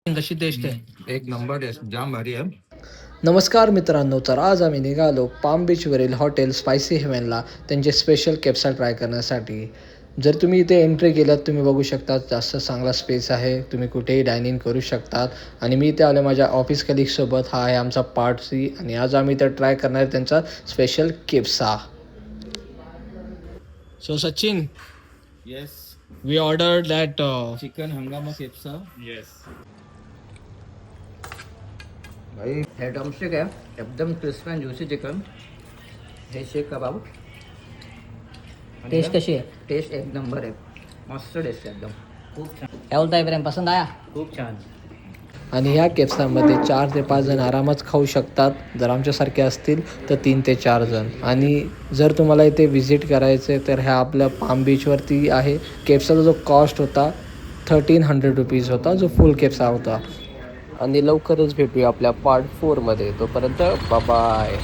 कशी टेस्ट आहे? एक नंबर टेस्ट जाम भारी आहे. नमस्कार मित्रांनो, तर आज आम्ही निघालो पाम बीचवरील हॉटेल स्पायसी हेवनला त्यांचे स्पेशल केप्सा ट्राय करण्यासाठी. जर तुम्ही इथे एंट्री केलात तुम्ही बघू शकता जास्त चांगला स्पेस आहे, तुम्ही कुठेही डायनिंग करू शकतात. आणि मी इथे आलो माझ्या ऑफिस कलिगसोबत. हा आहे आमचा पार्ट सी आणि आज आम्ही इथे ट्राय करणार आहे त्यांचा स्पेशल केप्सा. So Sachin, yes. We order that chicken हंगामा केप्सा. येस. भाई हे ड्रमस्टिक आहे, एकदम क्रिस्पी अँड ज्युसी चिकन. हे शेक कबाब. टेस्ट कशी आहे? टेस्ट एक नंबर आहे, मस्त टेस्ट आहे एकदम. खूप छान. क्या बोलता है प्रेम, पसंद आया? खूप छान. आणि ह्या केप्सामध्ये 4 ते 5 जण आरामात खाऊ शकतात. जर आमच्यासारखे असतील तर 3 ते 4 जण. आणि जर तुम्हाला इथे व्हिजिट करायचं आहे तर ह्या आपल्या पाम बीचवरती आहे. केप्साचा जो कॉस्ट होता 1300 रुपीज होता, जो फुल केप्सा होता. आणि लवकरच भेटूया आपल्या पार्ट 4मध्ये. तोपर्यंत बाय.